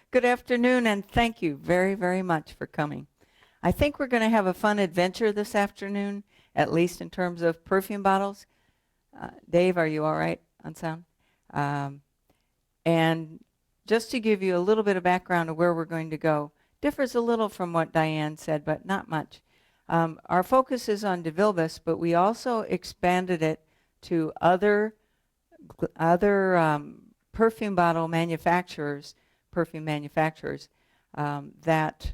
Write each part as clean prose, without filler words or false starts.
Good afternoon, and thank you very, very much for coming. I think we're going to have a fun adventure this afternoon, at least in terms of perfume bottles. Dave, are you all right on sound? Um, and just to give you a little bit of background of where we're going to go, differs a little from what Diane said, but not much. Our focus is on DeVilbiss, but we also expanded it to other perfume bottle manufacturers, perfume manufacturers that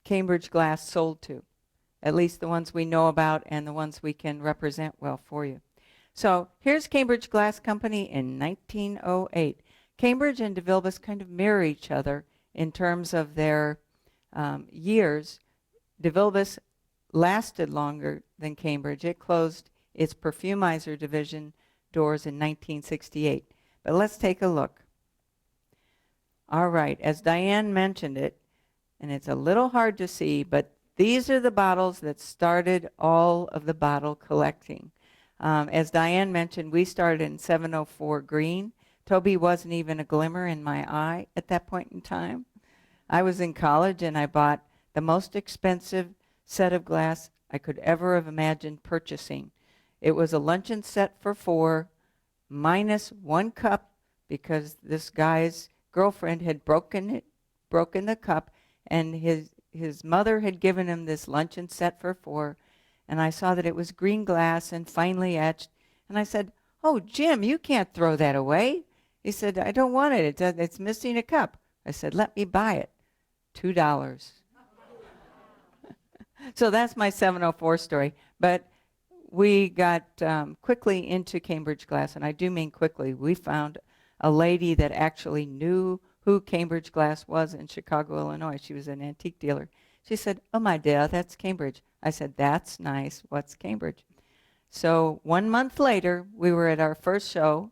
Cambridge Glass sold to, at least the ones we know about and the ones we can represent well for you. So here's Cambridge Glass Company in 1908. Cambridge and DeVilbiss kind of mirror each other in terms of their years. DeVilbiss lasted longer than Cambridge. It closed its perfumizer division doors in 1968. But let's take a look. All right, as Diane mentioned it, and it's a little hard to see, but these are the bottles that started all of the bottle collecting. As Diane mentioned, we started in 704 green. Toby wasn't even a glimmer in my eye at that point in time. I was in college and I bought the most expensive set of glass I could ever have imagined purchasing. It was a luncheon set for 4, minus 1 cup, because this guy's girlfriend had broken the cup, and his mother had given him this luncheon set for 4, and I saw that it was green glass and finely etched, and I said, "Oh, Jim, you can't throw that away." He said, "I don't want it. It's missing a cup." I said, "Let me buy it." $2. So that's my 704 story. But we got quickly into Cambridge Glass, and I do mean quickly. We found a lady that actually knew who Cambridge Glass was in Chicago, Illinois. She was an antique dealer. She said, "Oh, my dear, that's Cambridge." I said, "That's nice. What's Cambridge?" So 1 month later, we were at our first show.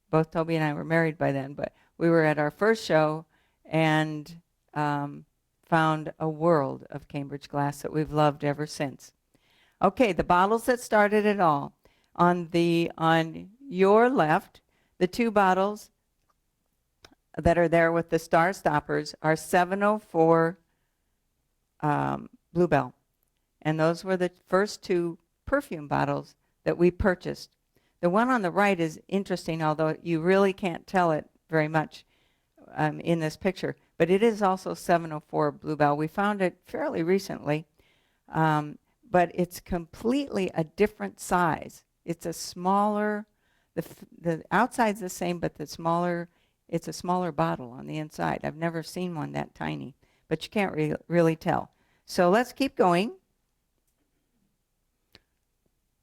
Both Toby and I were married by then, but we were at our first show and found a world of Cambridge Glass that we've loved ever since. Okay, the bottles that started it all. On your left, the 2 bottles that are there with the star stoppers are 704 Bluebell. And those were the first 2 perfume bottles that we purchased. The one on the right is interesting, although you really can't tell it very much in this picture. But it is also 704 Bluebell. We found it fairly recently. But it's completely a different size. It's a smaller, the outside's the same, but it's a smaller bottle on the inside. I've never seen one that tiny, but you can't really tell. So let's keep going.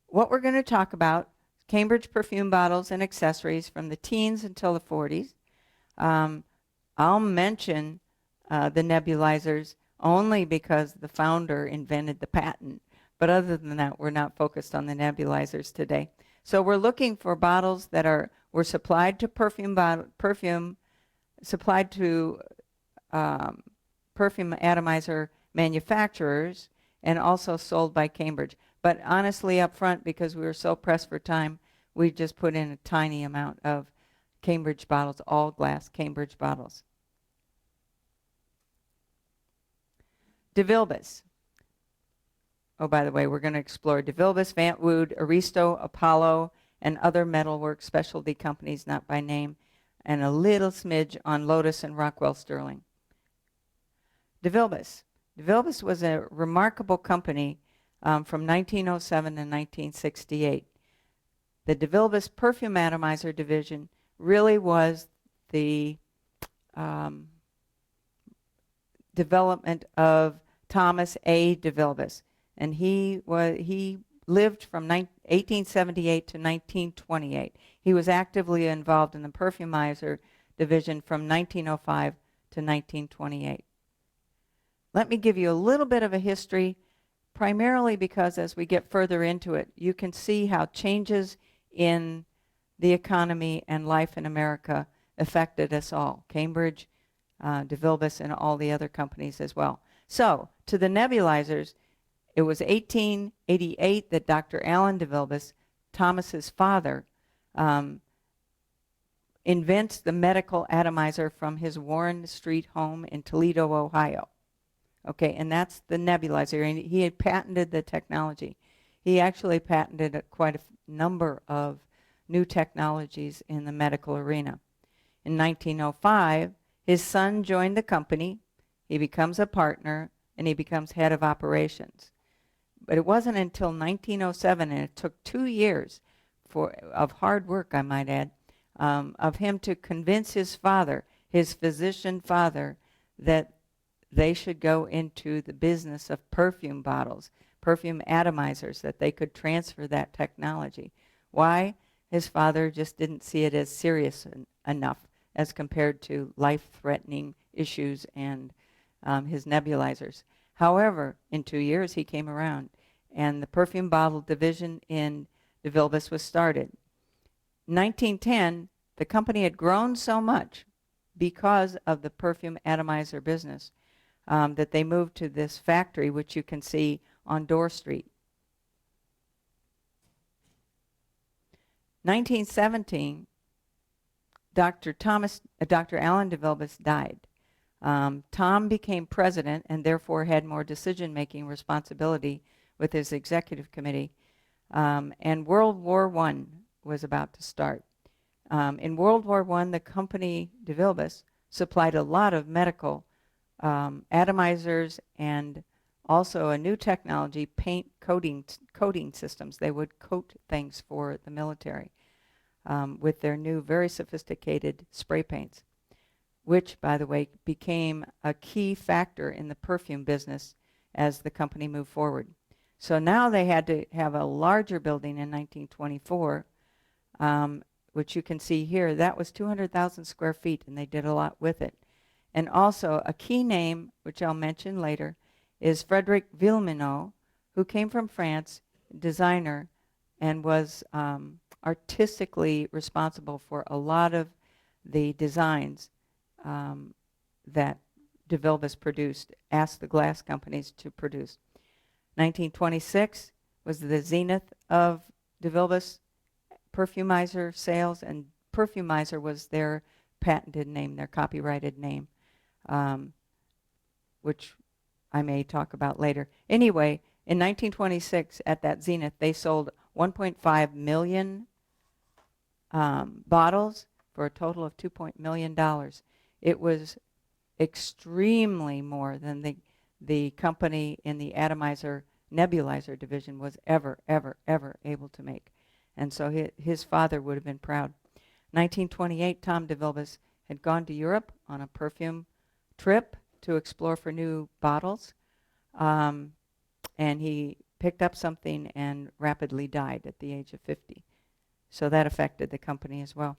What we're going to talk about, Cambridge perfume bottles and accessories from the teens until the 40s. I'll mention the nebulizers only because the founder invented the patent. But other than that, we're not focused on the nebulizers today. So we're looking for bottles that were supplied to perfume atomizer manufacturers and also sold by Cambridge. But honestly, up front, because we were so pressed for time, we just put in a tiny amount of Cambridge bottles, all glass Cambridge bottles. DeVilbiss. Oh, by the way, we're going to explore DeVilbiss, Van Wood, Aristo, Apollo, and other metalwork specialty companies not by name, and a little smidge on Lotus and Rockwell Sterling. DeVilbiss. DeVilbiss was a remarkable company from 1907 to 1968. The DeVilbiss Perfume Atomizer division really was the development of Thomas A. DeVilbiss. And he lived from 1878 to 1928. He was actively involved in the perfumizer division from 1905 to 1928. Let me give you a little bit of a history, primarily because as we get further into it, you can see how changes in the economy and life in America affected us all. Cambridge, DeVilbiss, and all the other companies as well. So, to the nebulizers, it was 1888 that Dr. Allen DeVilbiss, Thomas's father, invents the medical atomizer from his Warren Street home in Toledo, Ohio. Okay, and that's the nebulizer, and he had patented the technology. He actually patented quite a number of new technologies in the medical arena. In 1905, his son joined the company. He becomes a partner, and he becomes head of operations. But it wasn't until 1907, and it took 2 years of hard work, I might add, of him to convince his father, his physician father, that they should go into the business of perfume bottles, perfume atomizers, that they could transfer that technology. Why? His father just didn't see it as serious enough as compared to life-threatening issues and his nebulizers. However, in 2 years he came around, and the perfume bottle division in DeVilbiss was started. In 1910, the company had grown so much because of the perfume atomizer business that they moved to this factory, which you can see on Dorr Street. 1917, Dr. Allen DeVilbiss died. Tom became president and therefore had more decision-making responsibility with his executive committee. And World War I was about to start. In World War I, the company DeVilbiss supplied a lot of medical atomizers and also a new technology, paint coating systems. They would coat things for the military with their new, very sophisticated spray paints, which, by the way, became a key factor in the perfume business as the company moved forward. So now they had to have a larger building in 1924, which you can see here. That was 200,000 square feet, and they did a lot with it. And also a key name, which I'll mention later, is Frederic Villeminot, who came from France, designer, and was artistically responsible for a lot of the designs that DeVilbiss produced, asked the glass companies to produce. 1926 was the zenith of DeVilbiss perfumizer sales, and perfumizer was their patented name, their copyrighted name, which I may talk about later. Anyway, in 1926, at that zenith, they sold 1.5 million bottles for a total of $2 million. It was extremely more than the company in the atomizer nebulizer division was ever able to make. And so his father would have been proud. 1928, Tom DeVilbiss had gone to Europe on a perfume trip to explore for new bottles. And he picked up something and rapidly died at the age of 50. So that affected the company as well.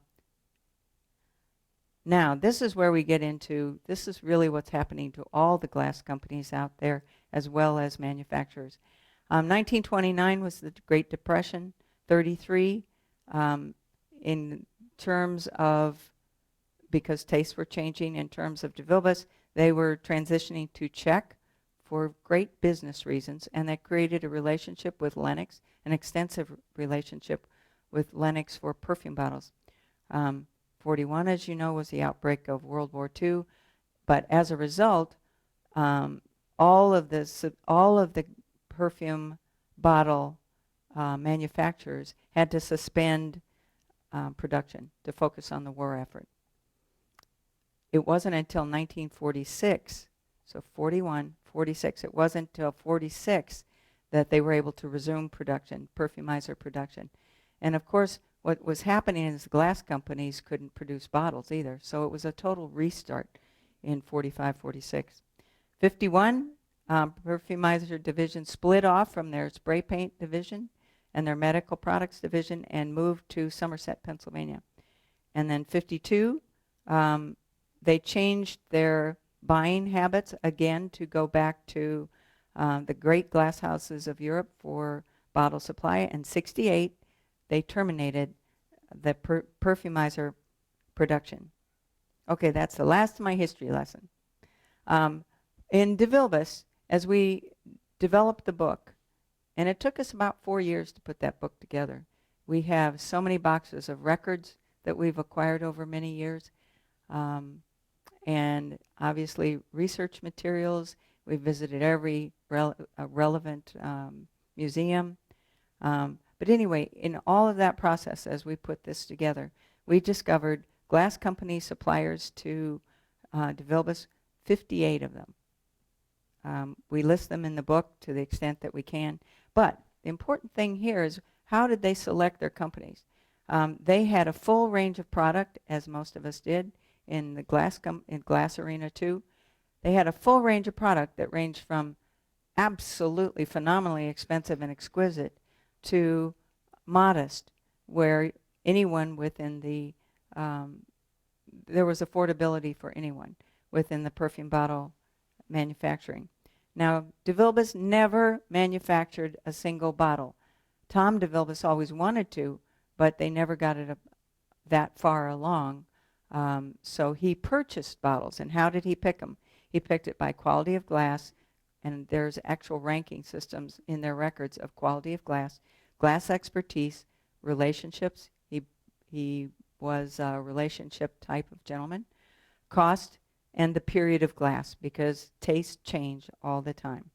Now, this is where we get into, this is really what's happening to all the glass companies out there, as well as manufacturers. 1929 was the Great Depression. 33, in terms of, because tastes were changing in terms of DeVilbiss, they were transitioning to Czech for great business reasons, and that created a relationship with Lennox, an extensive relationship with Lennox for perfume bottles. 41, as you know, was the outbreak of World War II, but as a result, all of the perfume bottle manufacturers had to suspend production to focus on the war effort. It wasn't until 1946, so 41, 46, it wasn't until 46 that they were able to resume production, perfumizer production. And of course, what was happening is the glass companies couldn't produce bottles either, so it was a total restart in 45, 46. 51, perfumizer division split off from their spray paint division and their medical products division and moved to Somerset, Pennsylvania. And then 52, they changed their buying habits again to go back to the great glass houses of Europe for bottle supply. And 68, they terminated the perfumizer production. Okay, that's the last of my history lesson. In DeVilbiss, as we developed the book, and it took us about 4 years to put that book together. We have so many boxes of records that we've acquired over many years. And obviously research materials. We visited every relevant museum. But anyway, in all of that process, as we put this together, we discovered glass company suppliers to DeVilbiss, 58 of them. We list them in the book to the extent that we can. But the important thing here is, how did they select their companies? They had a full range of product, as most of us did in the glass arena too. They had a full range of product that ranged from absolutely phenomenally expensive and exquisite to modest, where anyone within the there was affordability for anyone within the perfume bottle manufacturing. Now, DeVilbiss never manufactured a single bottle. Tom DeVilbiss always wanted to, but they never got it that far along. So he purchased bottles. And how did he pick them? He picked it by quality of glass, and there's actual ranking systems in their records of quality of glass expertise, relationships. He was a relationship type of gentleman. Cost, and the period of glass, because tastes change all the time.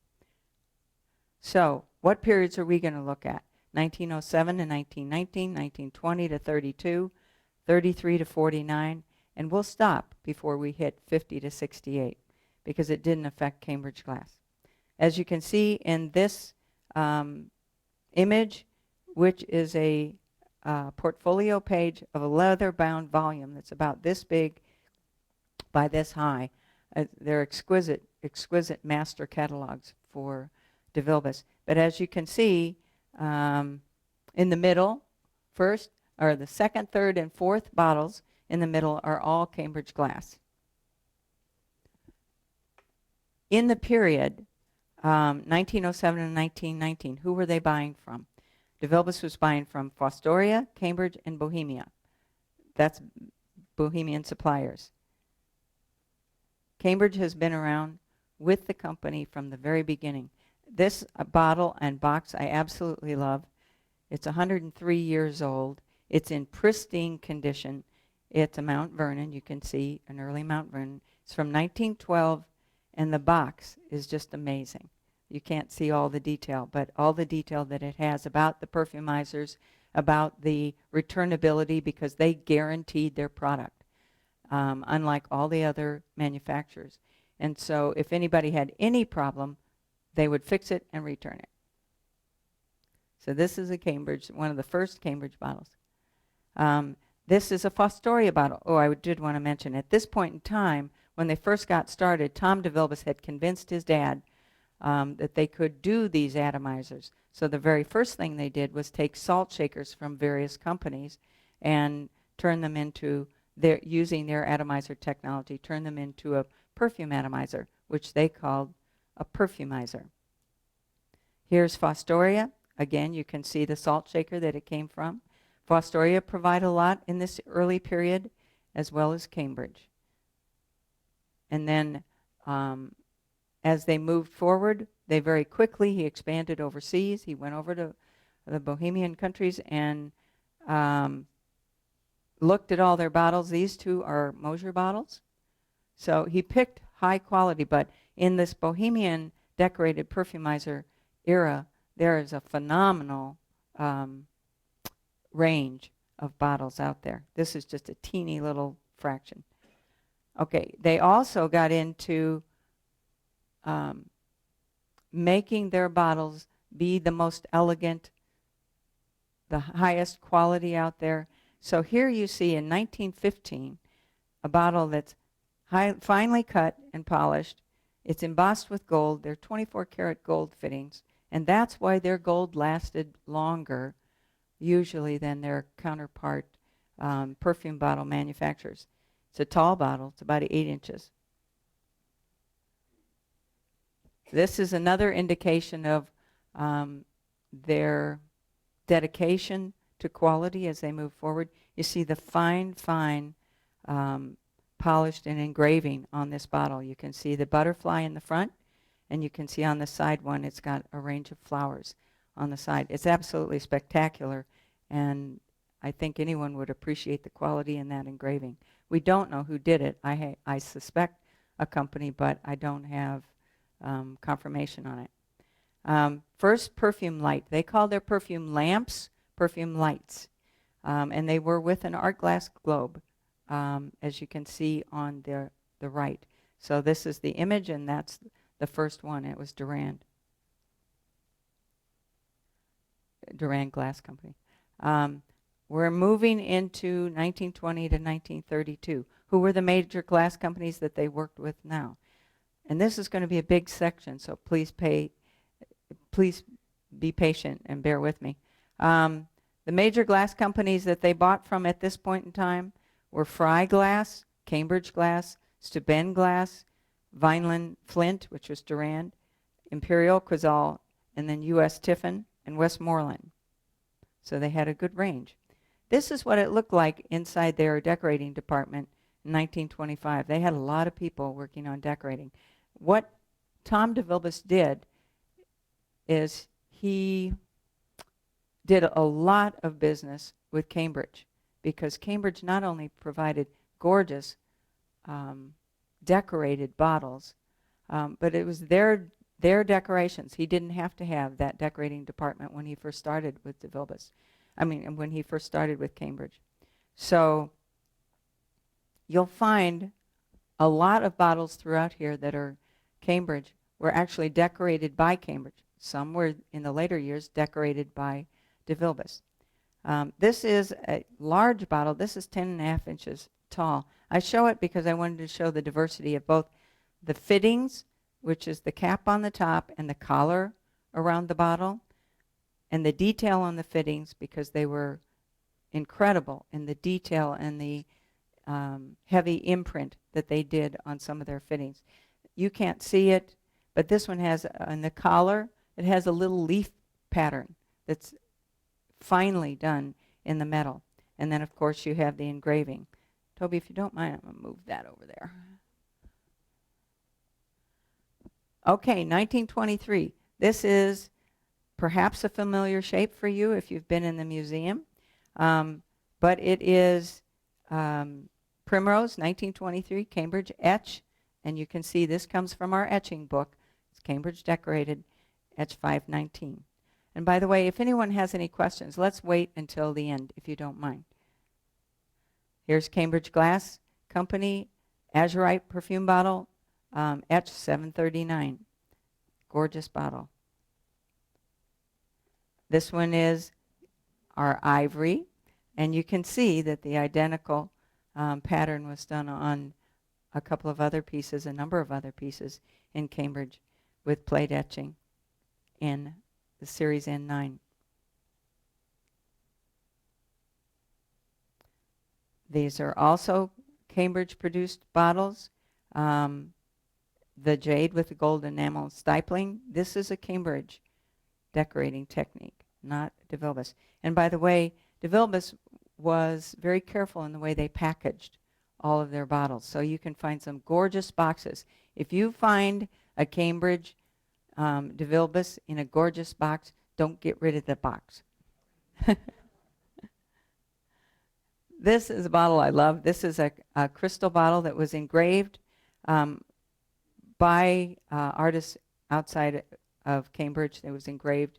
So what periods are we going to look at? 1907 to 1919, 1920 to 32, 33 to 49, and we'll stop before we hit 50 to 68, because it didn't affect Cambridge glass. As you can see in this image, which is a portfolio page of a leather-bound volume that's about this big by this high. They're exquisite master catalogs for DeVilbiss. But as you can see, in the middle, first, or the second, third, and fourth bottles in the middle are all Cambridge glass. In the period 1907 and 1919, who were they buying from? DeVilbiss was buying from Fostoria, Cambridge, and Bohemia. That's Bohemian suppliers. Cambridge has been around with the company from the very beginning. This bottle and box I absolutely love. It's 103 years old. It's in pristine condition. It's a Mount Vernon. You can see an early Mount Vernon. It's from 1912, and the box is just amazing. You can't see all the detail, but all the detail that it has about the perfumizers, about the returnability, because they guaranteed their product, unlike all the other manufacturers. And so if anybody had any problem, they would fix it and return it. So this is a Cambridge, one of the first Cambridge bottles. This is a Fostoria bottle. Oh, I did want to mention, at this point in time, when they first got started, Tom DeVilbiss had convinced his dad that they could do these atomizers. So the very first thing they did was take salt shakers from various companies and turn them into, using their atomizer technology, turn them into a perfume atomizer, which they called a perfumizer. Here's Fostoria. Again, you can see the salt shaker that it came from. Fostoria provide a lot in this early period, as well as Cambridge. And then as they moved forward, they very quickly, he expanded overseas. He went over to the Bohemian countries and looked at all their bottles. These two are Mosher bottles. So he picked high quality, but in this Bohemian decorated perfumizer era, there is a phenomenal range of bottles out there. This is just a teeny little fraction. Okay, they also got into making their bottles be the most elegant, the highest quality out there. So here you see in 1915 a bottle that's finely cut and polished. It's embossed with gold. They're 24 karat gold fittings, and that's why their gold lasted longer usually than their counterpart perfume bottle manufacturers. It's a tall bottle. It's about 8 inches. This is another indication of their dedication to quality as they move forward. You see the fine polished and engraving on this bottle. You can see the butterfly in the front, and you can see on the side one it's got a range of flowers on the side. It's absolutely spectacular, and I think anyone would appreciate the quality in that engraving. We don't know who did it. I suspect a company, but I don't have confirmation on it. First perfume light. They call their perfume lamps perfume lights. And they were with an art glass globe, as you can see on the right. So this is the image, and that's the first one. It was Durand Glass Company. We're moving into 1920 to 1932. Who were the major glass companies that they worked with now? And this is going to be a big section, so please be patient and bear with me. The major glass companies that they bought from at this point in time were Fry Glass, Cambridge Glass, Steuben Glass, Vineland Flint, which was Durand, Imperial Quasal, and then U.S. Tiffin and Westmoreland. So they had a good range. This is what it looked like inside their decorating department in 1925. They had a lot of people working on decorating. What Tom DeVilbiss did is he did a lot of business with Cambridge, because Cambridge not only provided gorgeous decorated bottles, but it was their decorations. He didn't have to have that decorating department when he first started with DeVilbiss. When he first started with Cambridge. So you'll find a lot of bottles throughout here that are Cambridge were actually decorated by Cambridge. Some were, in the later years, decorated by DeVilbiss. This is a large bottle. This is 10.5 inches tall. I show it because I wanted to show the diversity of both the fittings, which is the cap on the top and the collar around the bottle, and the detail on the fittings, because they were incredible in the detail and the heavy imprint that they did on some of their fittings. You can't see it, but this one has, on the collar, it has a little leaf pattern that's finely done in the metal. And then, of course, you have the engraving. Toby, if you don't mind, I'm going to move that over there. Okay, 1923. This is perhaps a familiar shape for you if you've been in the museum. But it is Primrose, 1923, Cambridge etch. And you can see this comes from our etching book. It's Cambridge Decorated, etch 519. And by the way, if anyone has any questions, let's wait until the end, if you don't mind. Here's Cambridge Glass Company, Azurite perfume bottle, etch 739. Gorgeous bottle. This one is our ivory, and you can see that the identical pattern was done on a couple of other pieces, a number of other pieces in Cambridge with plate etching in the series N9. These are also Cambridge-produced bottles. The jade with the gold enamel stippling, this is a Cambridge decorating technique, not DeVilbiss. And by the way, DeVilbiss was very careful in the way they packaged all of their bottles. So you can find some gorgeous boxes. If you find a Cambridge DeVilbiss in a gorgeous box, don't get rid of the box. This is a bottle I love. This is a crystal bottle that was engraved by artists outside of Cambridge. It was engraved,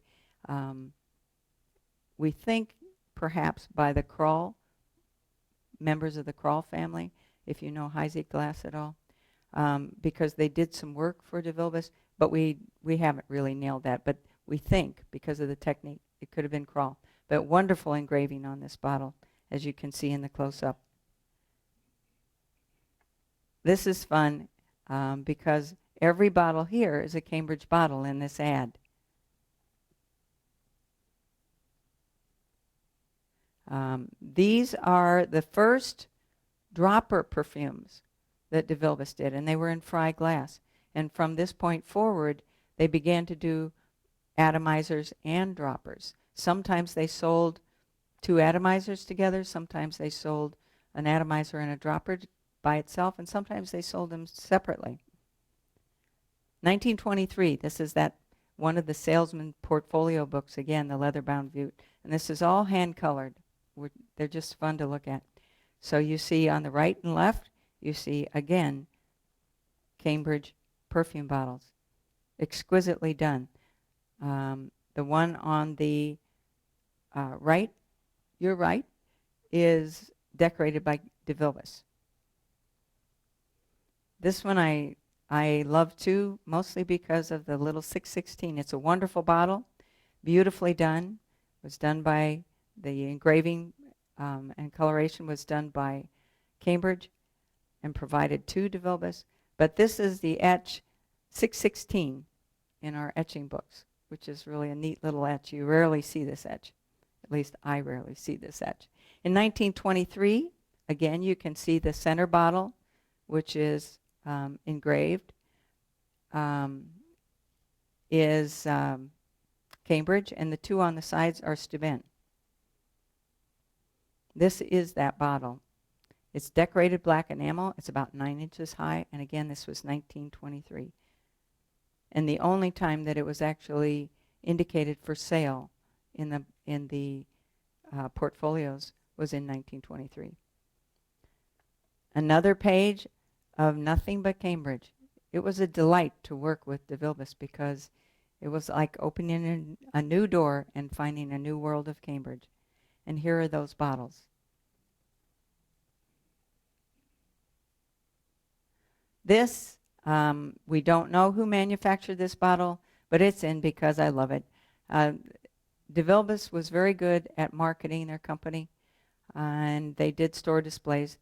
we think, perhaps by the Kroll, members of the Kroll family, if you know Heisig Glass at all, because they did some work for DeVilbiss, but we haven't really nailed that. But we think, because of the technique, it could have been Kroll. But wonderful engraving on this bottle, as you can see in the close-up. This is fun because every bottle here is a Cambridge bottle in this ad. These are the first dropper perfumes that DeVilbiss did, and they were in Fry glass. And from this point forward, they began to do atomizers and droppers. Sometimes they sold two atomizers together. Sometimes they sold an atomizer and a dropper by itself, and sometimes they sold them separately. 1923, this is that one of the salesman portfolio books, again, the leather-bound view. And this is all hand-colored. they're just fun to look at. So you see on the right and left, you see again Cambridge perfume bottles, exquisitely done. The one on the right, your right, is decorated by DeVilbiss. This one I love too, mostly because of the little 616. It's a wonderful bottle, beautifully done. It was done by the engraving and coloration was done by Cambridge and provided to DeVilbiss. But this is the etch 616 in our etching books, which is really a neat little etch. You rarely see this etch. At least I rarely see this etch. In 1923, again, you can see the center bottle, which is engraved, is Cambridge, and the two on the sides are Steuben. This is that bottle. It's decorated black enamel. It's about 9 inches high, and again, this was 1923. And the only time that it was actually indicated for sale in the portfolios was in 1923. Another page of nothing but Cambridge. It was a delight to work with DeVilbiss because it was like opening a new door and finding a new world of Cambridge. And here are those bottles. This, we don't know who manufactured this bottle, but it's in because I love it. DeVilbiss was very good at marketing their company, and they did store displays.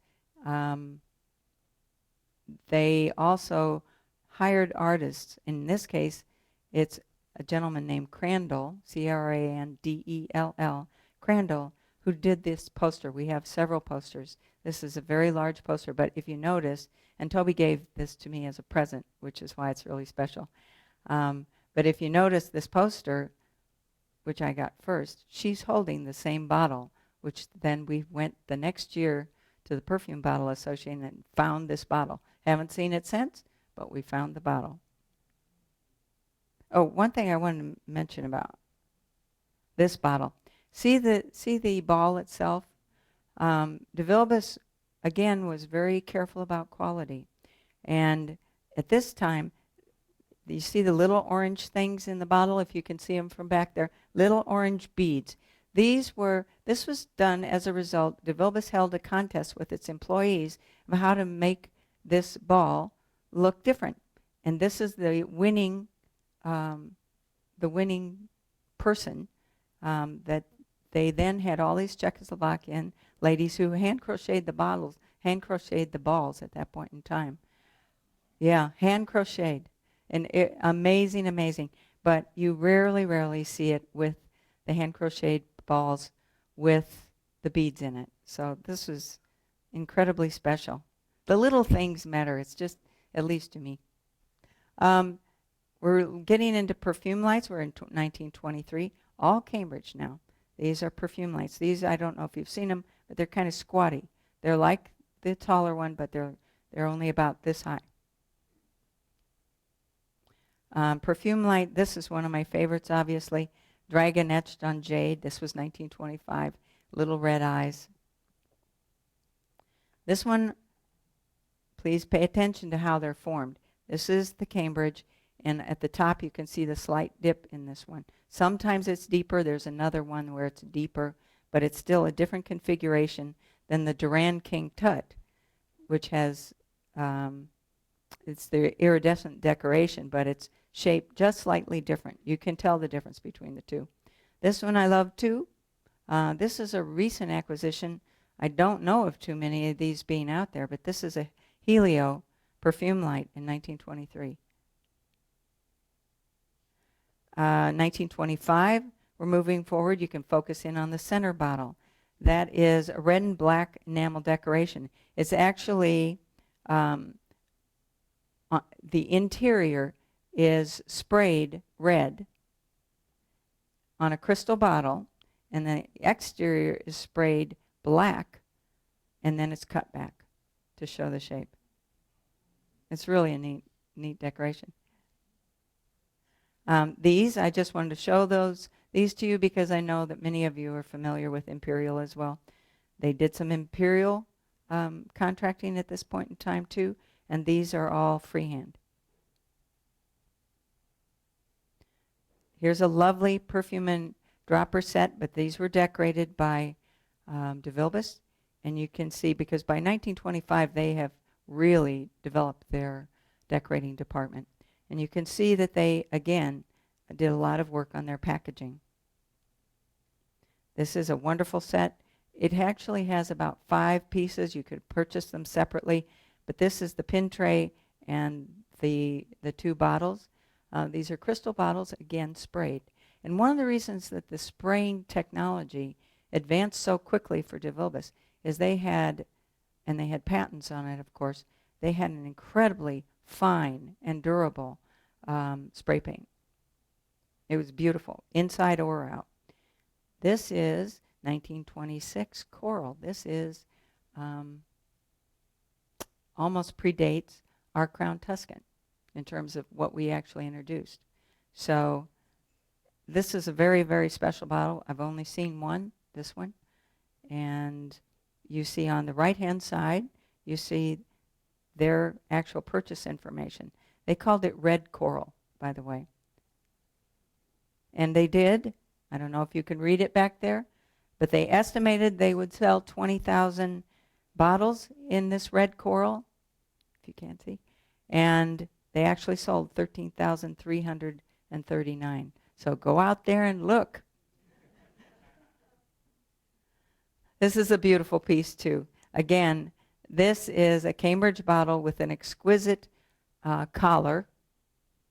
They also hired artists. In this case, it's a gentleman named Crandall, Crandell, Crandall, who did this poster. We have several posters. This is a very large poster, but if you notice, and Toby gave this to me as a present, which is why it's really special. But if you notice this poster, which I got first, she's holding the same bottle, which then we went the next year to the Perfume Bottle Association and found this bottle. Haven't seen it since, but we found the bottle. Oh, one thing I wanted to mention about this bottle. See the ball itself? DeVilbiss, again, was very careful about quality. And at this time, you see the little orange things in the bottle, if you can see them from back there, little orange beads. This was done as a result. DeVilbiss held a contest with its employees of how to make this ball look different. And this is the winning person that they then had all these Czechoslovakian ladies who hand crocheted the balls at that point in time. Yeah, hand crocheted. And amazing, amazing. But you rarely see it with the hand crocheted balls with the beads in it. So this was incredibly special. The little things matter. It's just, at least to me. We're getting into perfume lights. We're in 1923. All Cambridge now. These are perfume lights. These, I don't know if you've seen them, but they're kind of squatty. They're like the taller one, but they're only about this high. Perfume light, this is one of my favorites, obviously. Dragon etched on jade. This was 1925. Little red eyes. This one, please pay attention to how they're formed. This is the Cambridge, and at the top you can see the slight dip in this one. Sometimes it's deeper. There's another one where it's deeper, but it's still a different configuration than the Duran King Tut, which has, it's the iridescent decoration, but it's shaped just slightly different. You can tell the difference between the two. This one I love too. This is a recent acquisition. I don't know of too many of these being out there, but this is a Helio perfume light in 1923. 1925, we're moving forward. You can focus in on the center bottle. That is a red and black enamel decoration. It's actually, the interior is sprayed red on a crystal bottle, and the exterior is sprayed black, and then it's cut back to show the shape. It's really a neat decoration. These, I just wanted to show those. these to you because I know that many of you are familiar with Imperial as well. They did some Imperial contracting at this point in time too, and these are all freehand. Here's a lovely perfume and dropper set, but these were decorated by DeVilbiss, and you can see because by 1925 they have really developed their decorating department. And you can see that they, again, did a lot of work on their packaging. This is a wonderful set. It actually has about 5 pieces. You could purchase them separately, but this is the pin tray and the 2 bottles. These are crystal bottles, again, sprayed. And one of the reasons that the spraying technology advanced so quickly for DeVilbiss is they had patents on it, of course, they had an incredibly fine and durable spray paint. It was beautiful, inside or out. This is 1926 Coral. This is almost predates our Crown Tuscan in terms of what we actually introduced. So this is a very, very special bottle. I've only seen one, this one. And you see on the right-hand side, you see their actual purchase information. They called it red coral, by the way. And they did. I don't know if you can read it back there, but they estimated they would sell 20,000 bottles in this red coral, if you can't see. And they actually sold 13,339. So go out there and look. This is a beautiful piece, too. Again, this is a Cambridge bottle with an exquisite collar.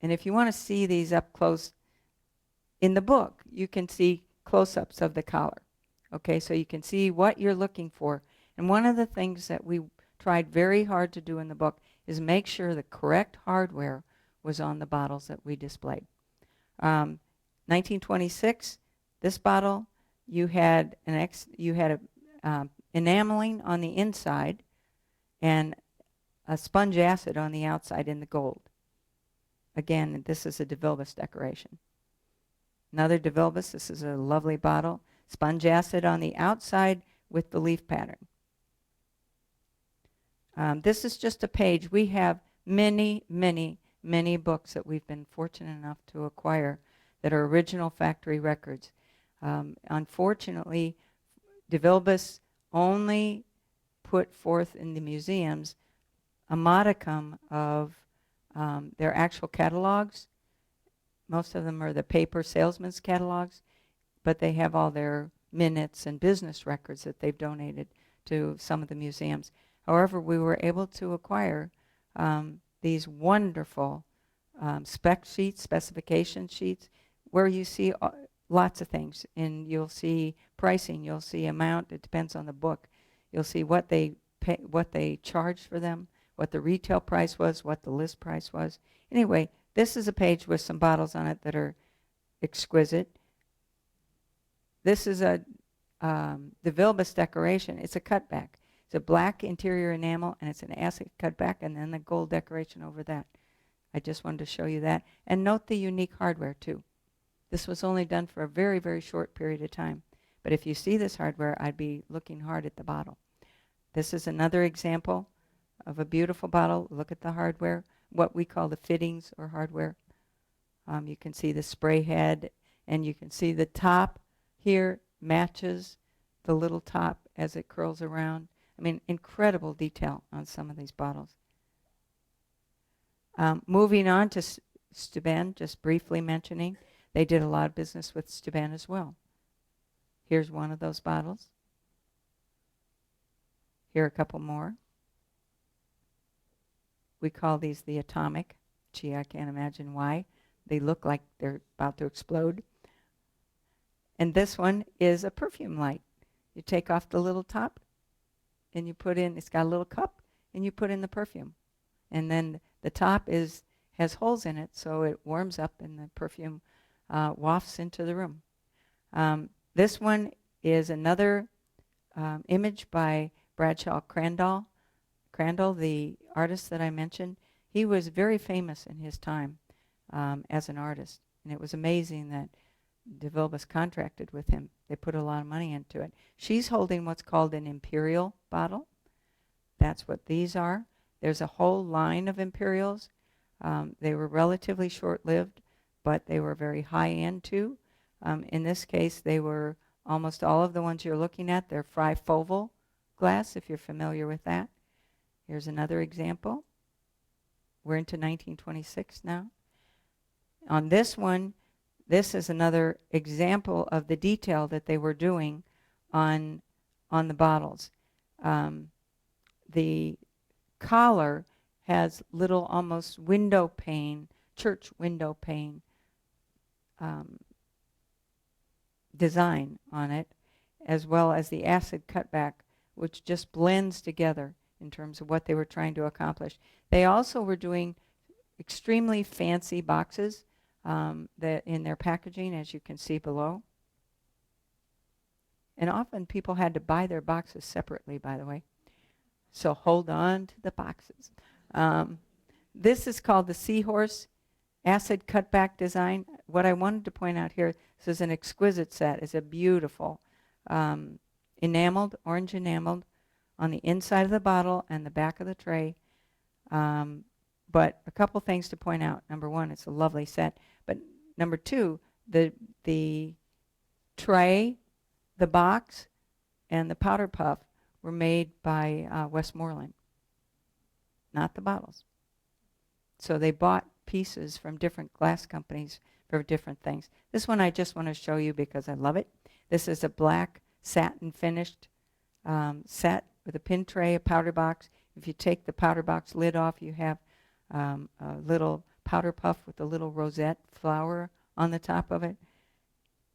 And if you want to see these up close, in the book, you can see close-ups of the collar. Okay, so you can see what you're looking for. And one of the things that we tried very hard to do in the book is make sure the correct hardware was on the bottles that we displayed. 1926, this bottle, you had enameling on the inside and a sponge acid on the outside in the gold. Again, this is a DeVilbiss decoration. Another DeVilbiss, this is a lovely bottle. Sponge acid on the outside with the leaf pattern. This is just a page. We have many, many, many books that we've been fortunate enough to acquire that are original factory records. Unfortunately, DeVilbiss only put forth in the museums a modicum of their actual catalogs. Most of them are the paper salesman's catalogs, but they have all their minutes and business records that they've donated to some of the museums. However, we were able to acquire these wonderful spec sheets, specification sheets, where you see lots of things. And you'll see pricing, you'll see amount, it depends on the book. You'll see what they charged for them, what the retail price was, what the list price was. Anyway, this is a page with some bottles on it that are exquisite. This is a DeVilbiss decoration. It's a cutback. It's a black interior enamel, and it's an acid cutback, and then the gold decoration over that. I just wanted to show you that. And note the unique hardware, too. This was only done for a very, very short period of time. But if you see this hardware, I'd be looking hard at the bottle. This is another example of a beautiful bottle. Look at the hardware, what we call the fittings or hardware. You can see the spray head, and you can see the top here matches the little top as it curls around. I mean, incredible detail on some of these bottles. Moving on to Steuben, just briefly mentioning, they did a lot of business with Steuben as well. Here's one of those bottles. Here are a couple more. We call these the atomic. Gee, I can't imagine why. They look like they're about to explode. And this one is a perfume light. You take off the little top, and you put in, it's got a little cup, and you put in the perfume. And then the top has holes in it, so it warms up, and the perfume wafts into the room. This one is another image by Bradshaw Crandall. Crandall, the artist that I mentioned, he was very famous in his time as an artist. And it was amazing that De Vilbus contracted with him. They put a lot of money into it. She's holding what's called an imperial bottle. That's what these are. There's a whole line of imperials. They were relatively short-lived, but they were very high-end too. In this case, they were almost all of the ones you're looking at. They're Fry-Foval glass, if you're familiar with that. Here's another example. We're into 1926 now. On this one, this is another example of the detail that they were doing on the bottles. The collar has little almost window pane, church window pane design on it, as well as the acid cutback, which just blends together in terms of what they were trying to accomplish. They also were doing extremely fancy boxes that in their packaging, as you can see below. And often people had to buy their boxes separately, by the way. So hold on to the boxes. This is called the Seahorse acid cutback design. What I wanted to point out here, this is an exquisite set. It's a beautiful enameled, orange enameled on the inside of the bottle and the back of the tray. But a couple things to point out. Number one, it's a lovely set. But number two, the tray, the box, and the powder puff were made by Westmoreland, not the bottles. So they bought pieces from different glass companies for different things. This one I just want to show you because I love it. This is a black satin finished set with a pin tray, a powder box. If you take the powder box lid off, you have a little powder puff with a little rosette flower on the top of it.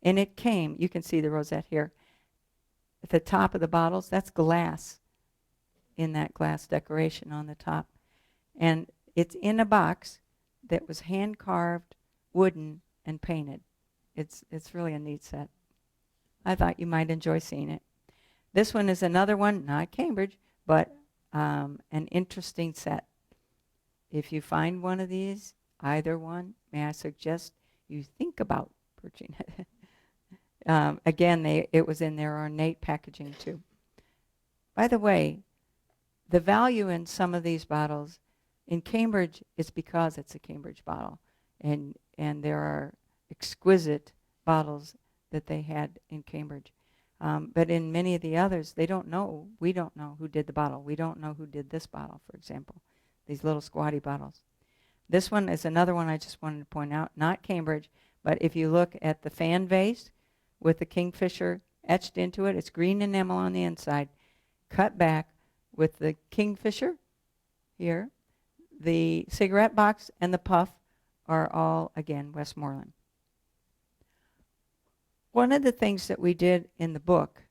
And it came, you can see the rosette here, at the top of the bottles. That's glass in that glass decoration on the top. And it's in a box that was hand-carved, wooden, and painted. It's really a neat set. I thought you might enjoy seeing it. This one is another one, not Cambridge, but an interesting set. If you find one of these, either one, may I suggest you think about purchasing it. Again, it was in their ornate packaging too. By the way, the value in some of these bottles, in Cambridge, it's because it's a Cambridge bottle. And there are exquisite bottles that they had in Cambridge. But in many of the others, they don't know. We don't know who did the bottle. We don't know who did this bottle, for example. These little squatty bottles. This one is another one I just wanted to point out. Not Cambridge, but if you look at the fan vase with the kingfisher etched into it, it's green enamel on the inside, cut back with the kingfisher here. The cigarette box and the puff are all, again, Westmoreland. One of the things that we did in the book,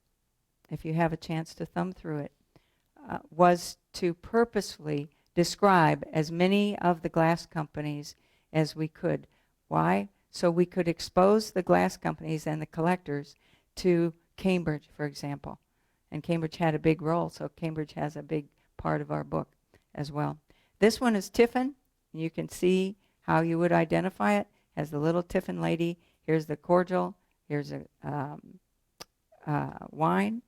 if you have a chance to thumb through it, was to purposefully describe as many of the glass companies as we could. Why? So we could expose the glass companies and the collectors to Cambridge, for example. And Cambridge had a big role, so Cambridge has a big part of our book as well. This one is Tiffin. You can see how you would identify it. Has the little Tiffin lady. Here's the cordial. Here's a wine,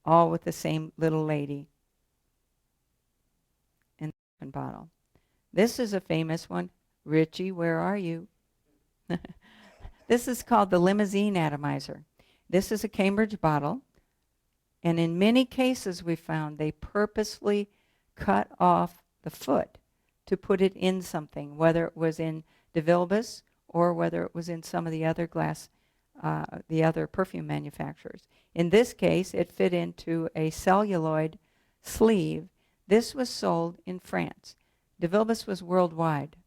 all with the same little lady in the bottle. This is a famous one. Richie, where are you? This is called the limousine atomizer. This is a Cambridge bottle. And in many cases we found they purposely cut off the foot to put it in something, whether it was in De Vilbus or whether it was in some of the other glass, the other perfume manufacturers. In this case, it fit into a celluloid sleeve. This was sold in France. De Vilbus was worldwide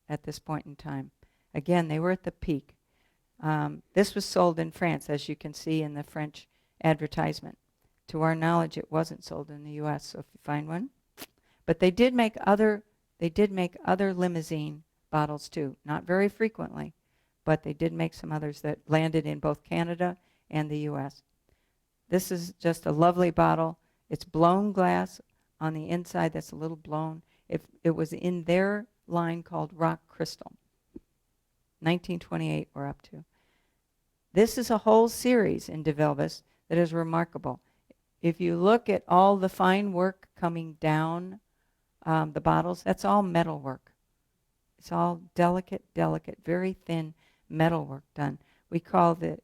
at this point in time. Again, they were at the peak. This was sold in France, as you can see in the French advertisement. To our knowledge, it wasn't sold in the U.S., so if you find one. But they did make other limousine bottles too, not very frequently, but they did make some others that landed in both Canada and the U.S. This is just a lovely bottle. It's blown glass on the inside that's a little blown. It was in their line called Rock Crystal. 1928 we're up to. This is a whole series in De Vilbis that is remarkable. If you look at all the fine work coming down the bottles, that's all metal work. It's all delicate, very thin metal work done. We call the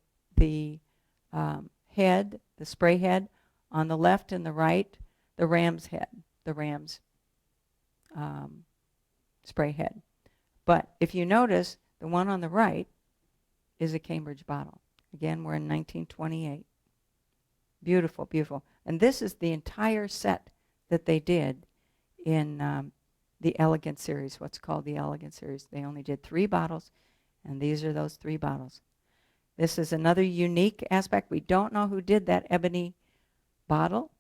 head, the spray head, on the left and the right, the ram's head, the ram's spray head. But if you notice, the one on the right is a Cambridge bottle. Again, we're in 1928. Beautiful, beautiful. And this is the entire set that they did in the Elegant series, what's called the Elegant series. They only did 3 bottles, and these are those 3 bottles. This is another unique aspect. We don't know who did that ebony bottle.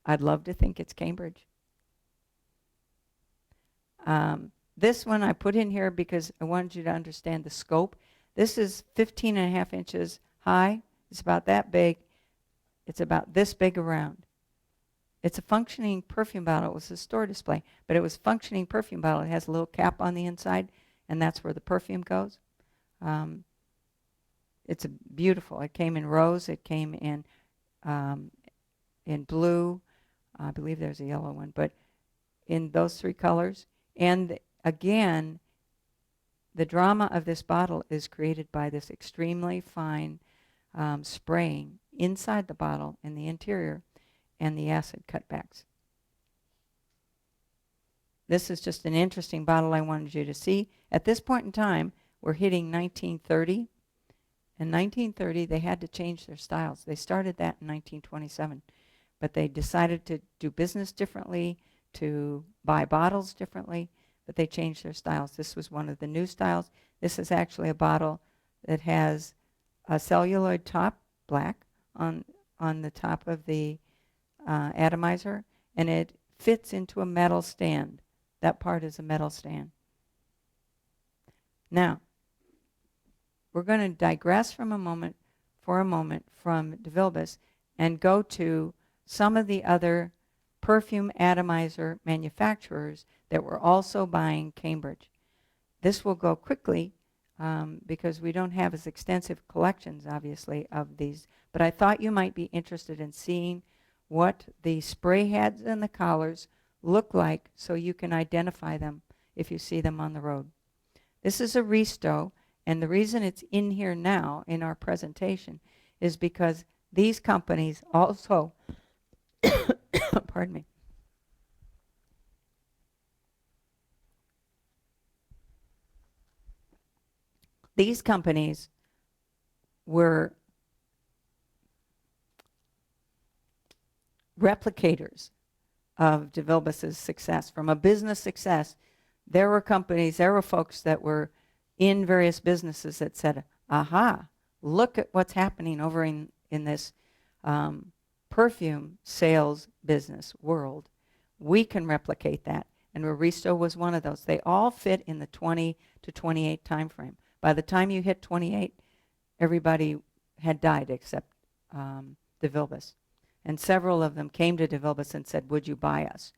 I'd love to think it's Cambridge. This one I put in here because I wanted you to understand the scope. This is 15.5 inches high. It's about that big. It's about this big around. It's a functioning perfume bottle. It was a store display, but it was a functioning perfume bottle. It has a little cap on the inside, and that's where the perfume goes. It's beautiful. It came in rose. It came in blue. I believe there's a yellow one, but in those 3 colors. And again, the drama of this bottle is created by this extremely fine spraying inside the bottle in the interior and the acid cutbacks. This is just an interesting bottle I wanted you to see. At this point in time, we're hitting 1930. In 1930, they had to change their styles. They started that in 1927, but they decided to do business differently, to buy bottles differently, but they changed their styles. This was one of the new styles. This is actually a bottle that has a celluloid top, black, on the top of the atomizer, and it fits into a metal stand. That part is a metal stand. Now, we're going to digress for a moment from De Vilbis and go to some of the other perfume atomizer manufacturers that were also buying Cambridge. This will go quickly because we don't have as extensive collections, obviously, of these. But I thought you might be interested in seeing what the spray heads and the collars look like so you can identify them if you see them on the road. This is a Risto, and the reason it's in here now in our presentation is because these companies also, pardon me, these companies were replicators of De Vilbis's success. From a business success, there were companies, there were folks that were in various businesses that said, aha, look at what's happening over in this perfume sales business world. We can replicate that. And Risto was one of those. They all fit in the 20 to 28 time frame. By the time you hit 28, everybody had died except De Vilbis. And several of them came to De Vilbis and said, would you buy us?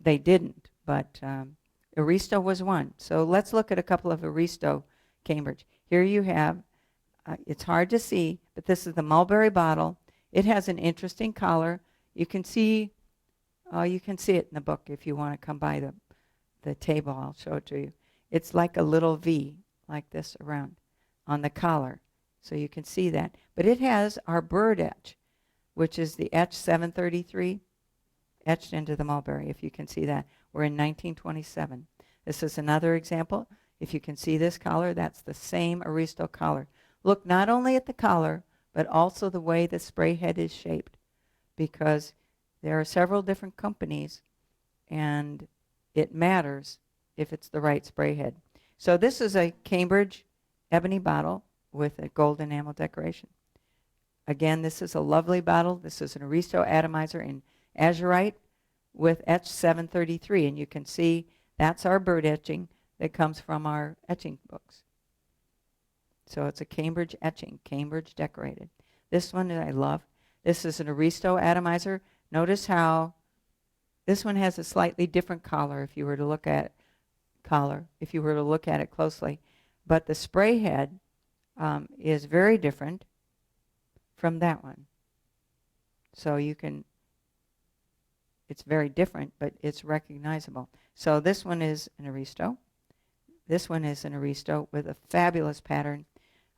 They didn't, but Aristo was one. So let's look at a couple of Aristo Cambridge. Here you have, it's hard to see, but this is the mulberry bottle. It has an interesting collar. You can see it in the book if you want to come by the table. I'll show it to you. It's like a little V, like this around on the collar. So you can see that. But it has our bird etch, which is the etch 733, etched into the mulberry, if you can see that. We're in 1927. This is another example. If you can see this collar, that's the same Aristo collar. Look not only at the collar, but also the way the spray head is shaped, because there are several different companies, and it matters if it's the right spray head. So this is a Cambridge ebony bottle with a gold enamel decoration. Again, this is a lovely bottle. This is an Aristo atomizer in azurite with etch 733, and you can see that's our bird etching that comes from our etching books. So it's a Cambridge etching, Cambridge decorated. This one I love. This is an Aristo atomizer. Notice how this one has a slightly different collar if you were to look at it closely. But the spray head is very different from that one. So you can, it's very different, but it's recognizable. So this one is an Aristo. This one is an Aristo with a fabulous pattern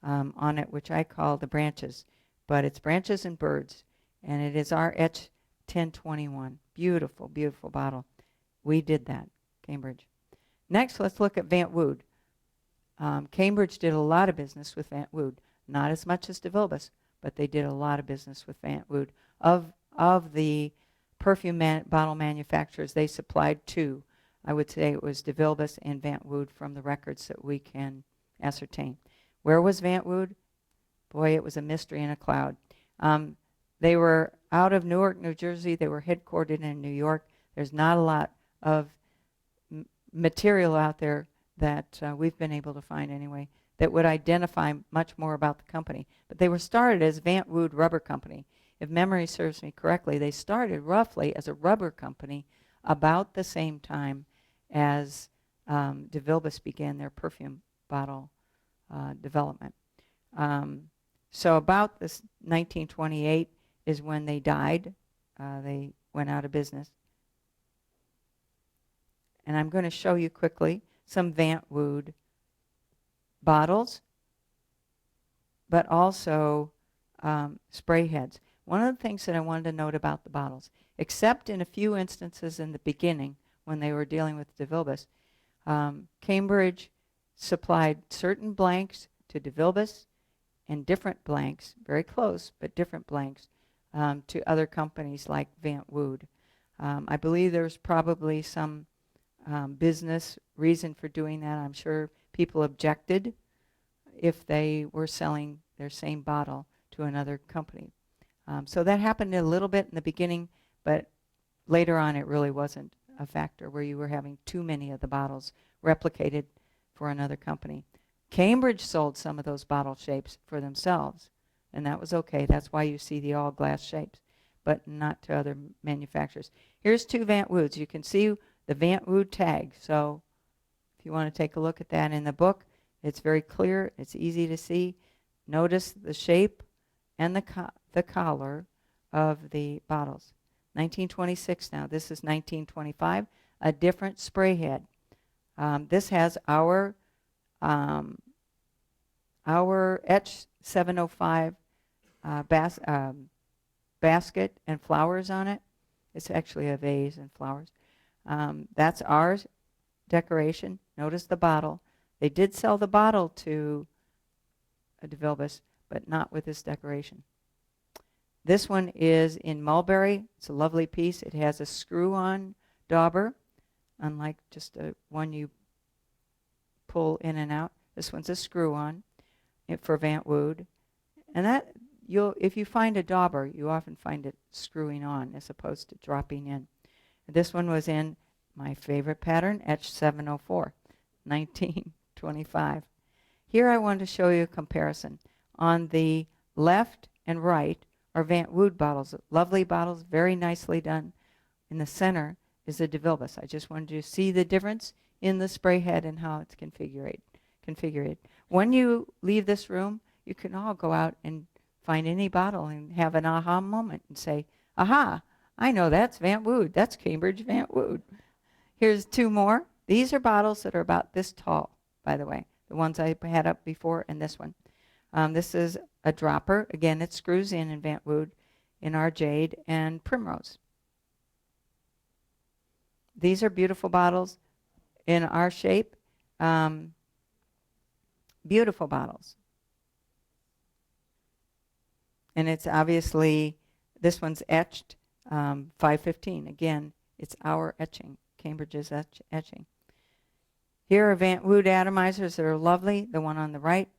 on it, which I call the branches. But it's branches and birds. And it is our etch 1021. Beautiful, beautiful bottle. We did that, Cambridge. Next, let's look at Van Wood. Cambridge did a lot of business with Van Wood. Not as much as DeVilbiss, but they did a lot of business with Van Wood. Of the perfume bottle manufacturers they supplied to, I would say it was DeVilbiss and Van Wood from the records that we can ascertain. Where was Van Wood? Boy, it was a mystery in a cloud. They were out of Newark, New Jersey. They were headquartered in New York. There's not a lot of material out there that we've been able to find anyway that would identify much more about the company. But they were started as Van Wood Rubber Company. If memory serves me correctly, they started roughly as a rubber company about the same time as DeVilbiss began their perfume bottle development. So about this 1928 is when they died. They went out of business. And I'm going to show you quickly some Van Wood bottles, but also spray heads. One of the things that I wanted to note about the bottles, except in a few instances in the beginning when they were dealing with DeVilbiss, Cambridge supplied certain blanks to DeVilbiss and different blanks, very close, but different blanks, to other companies like Van Wood. I believe there's probably some business reason for doing that. I'm sure people objected if they were selling their same bottle to another company. So that happened a little bit in the beginning, but later on it really wasn't a factor where you were having too many of the bottles replicated for another company. Cambridge sold some of those bottle shapes for themselves, and that was okay. That's why you see the all glass shapes, but not to other manufacturers. Here's two Van Woods. You can see the Van Wood tag. So if you want to take a look at that in the book, it's very clear. It's easy to see. Notice the shape and the collar of the bottles. 1926 now. This is 1925. A different spray head. This has our etch 705 basket and flowers on it. It's actually a vase and flowers. That's our decoration. Notice the bottle. They did sell the bottle to DeVilbiss, but not with this decoration. This one is in mulberry. It's a lovely piece. It has a screw-on dauber, unlike just one you pull in and out. This one's a screw-on for Van Wood. And that if you find a dauber, you often find it screwing on as opposed to dropping in. This one was in my favorite pattern, etch 704, 1925. Here I want to show you a comparison. On the left and right are Van Wood bottles, lovely bottles, very nicely done. In the center is a DeVilbiss. I just wanted you to see the difference in the spray head and how it's configured. When you leave this room, you can all go out and find any bottle and have an aha moment and say, aha, I know that's Van Wood. That's Cambridge Van Wood. Here's two more. These are bottles that are about this tall, by the way, the ones I had up before and this one. This is a dropper. Again, it screws in Van Wood, in our jade and primrose. These are beautiful bottles in our shape. Beautiful bottles. And it's obviously, this one's etched 515. Again, it's our etching, Cambridge's etching. Here are Van Wood atomizers that are lovely. The one on the right,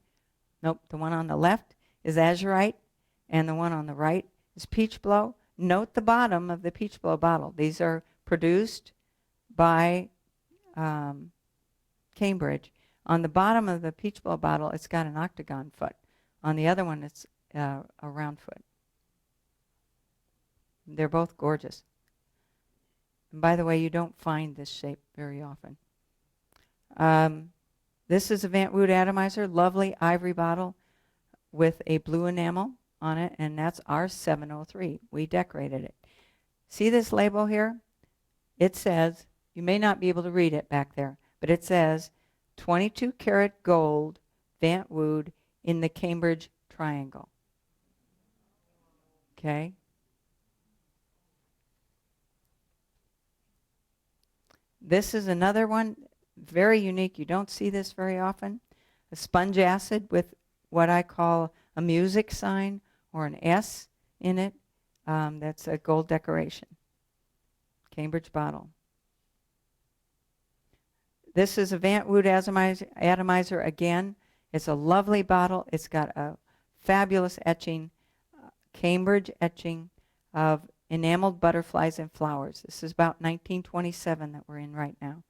the one on the left is azurite, and the one on the right is peach blow. Note the bottom of the peach blow bottle. These are produced by Cambridge. On the bottom of the peach blow bottle, it's got an octagon foot. On the other one, it's a round foot. They're both gorgeous. And by the way, you don't find this shape very often. This is a Van Wood atomizer, lovely ivory bottle with a blue enamel on it, and that's R703. We decorated it. See this label here? It says, you may not be able to read it back there, but it says 22 karat gold Van Wood in the Cambridge Triangle. Okay? This is another one, very unique. You don't see this very often. A sponge acid with what I call a music sign or an S in it. That's a gold decoration. Cambridge bottle. This is a Van Wood atomizer again. It's a lovely bottle. It's got a fabulous etching, Cambridge etching of enameled butterflies and flowers. This is about 1927 that we're in right now.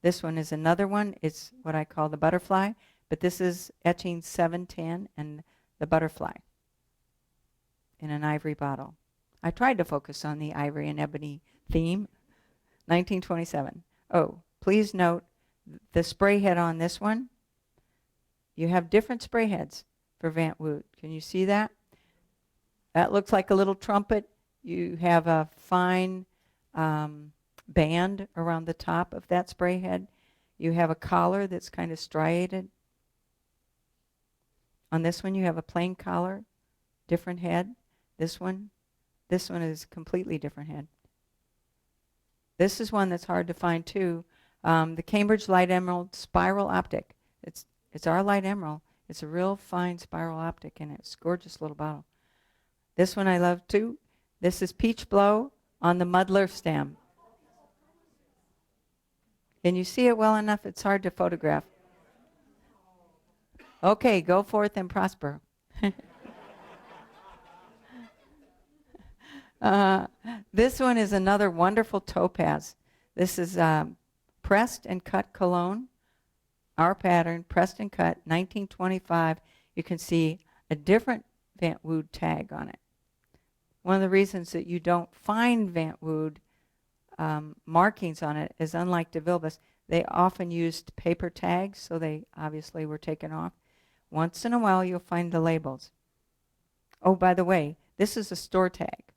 This one is another one. It's what I call the butterfly, but this is etching 710 and the butterfly in an ivory bottle. I tried to focus on the ivory and ebony theme. 1927. Oh, please note the spray head on this one. You have different spray heads for Van Wood. Can you see that? That looks like a little trumpet. You have a fine band around the top of that spray head. You have a collar that's kind of striated. On this one you have a plain collar, different head. This one is completely different head. This is one that's hard to find too. The Cambridge Light Emerald Spiral Optic. It's our light emerald. It's a real fine spiral optic and it's a gorgeous little bottle. This one I love too. This is Peach Blow on the muddler stem. Can you see it well enough? It's hard to photograph. Okay, go forth and prosper. This one is another wonderful topaz. This is pressed and cut cologne. Our pattern, pressed and cut, 1925. You can see a different Van Wood tag on it. One of the reasons that you don't find Van Wood markings on it is, unlike DeVilbiss, they often used paper tags, so they obviously were taken off. Once in a while you'll find the labels. Oh, by the way, this is a store tag.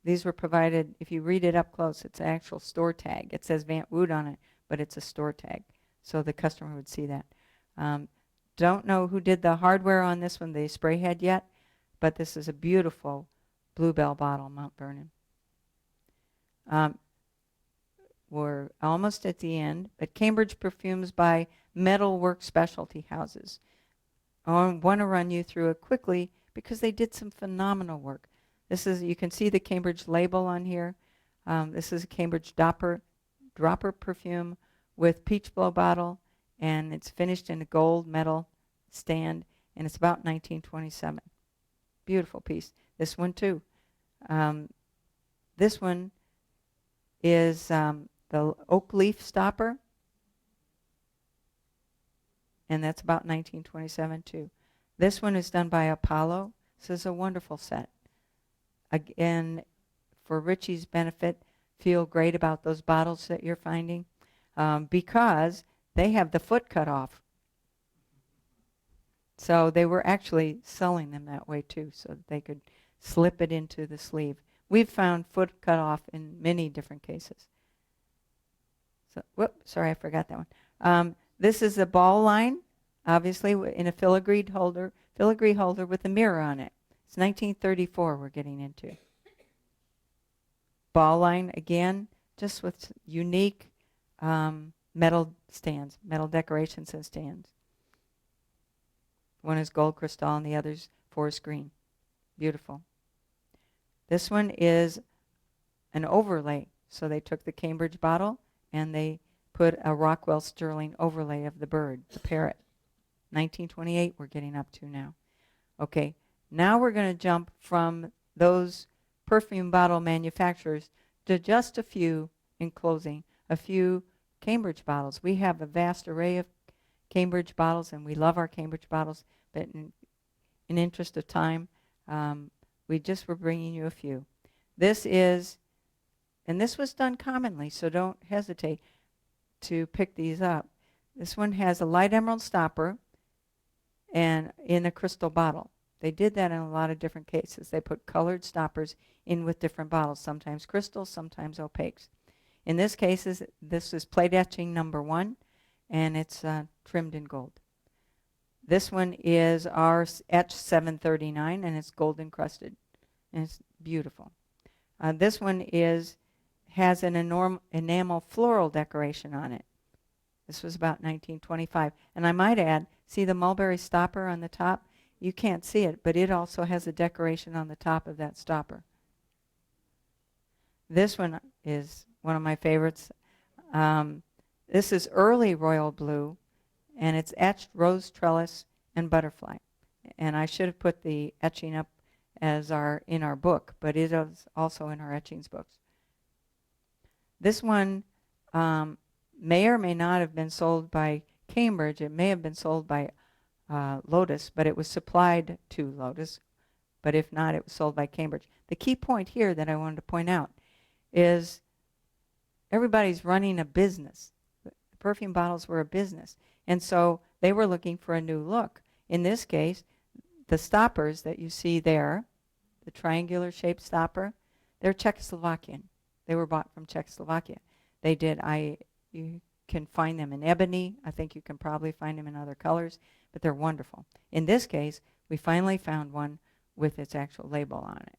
These were provided, if you read it up close, it's an actual store tag. It says Van Wood on it, but it's a store tag, so the customer would see that. Don't know who did the hardware on this one, the spray head yet, but this is a beautiful Bluebell bottle, Mount Vernon. We're almost at the end, but Cambridge Perfumes by Metalwork Specialty Houses. I want to run you through it quickly because they did some phenomenal work. This is, you can see the Cambridge label on here. This is a Cambridge dropper perfume with peach blow bottle, and it's finished in a gold metal stand, and it's about 1927. Beautiful piece. This one too. This one is the oak leaf stopper, and that's about 1927 too. This one is done by Apollo. This is a wonderful set. Again, for Richie's benefit, feel great about those bottles that you're finding because they have the foot cut off. So they were actually selling them that way too, so that they could slip it into the sleeve. We've found foot cut off in many different cases. So, whoops, sorry, I forgot that one. This is a ball line, obviously in a filigree holder with a mirror on it. It's 1934 we're getting into. Ball line again, just with unique metal stands, metal decorations and stands. One is gold crystal and the other's forest green. Beautiful. This one is an overlay. So they took the Cambridge bottle and they put a Rockwell Sterling overlay of the bird, the parrot. 1928 we're getting up to now. Okay, now we're going to jump from those perfume bottle manufacturers to just a few, in closing, a few Cambridge bottles. We have a vast array of Cambridge bottles, and we love our Cambridge bottles, but in interest of time, we just were bringing you a few. This is, and this was done commonly, so don't hesitate. to pick these up. This one has a light emerald stopper and in a crystal bottle. They did that in a lot of different cases. They put colored stoppers in with different bottles, sometimes crystals, sometimes opaques. In this case, this is plate etching number 1, and it's trimmed in gold. This one is our etch 739, and it's gold encrusted, and it's beautiful. This one has an enamel floral decoration on it. This was about 1925. And I might add, see the mulberry stopper on the top? You can't see it, but it also has a decoration on the top of that stopper. This one is one of my favorites. This is early royal blue, and it's etched rose trellis and butterfly. And I should have put the etching up as in our book, but it is also in our etchings books. This one may or may not have been sold by Cambridge. It may have been sold by Lotus, but it was supplied to Lotus. But if not, it was sold by Cambridge. The key point here that I wanted to point out is everybody's running a business. The perfume bottles were a business. And so they were looking for a new look. In this case, the stoppers that you see there, the triangular shaped stopper, they're Czechoslovakian. They were bought from Czechoslovakia. You can find them in ebony. I think you can probably find them in other colors, but they're wonderful. In this case, we finally found one with its actual label on it.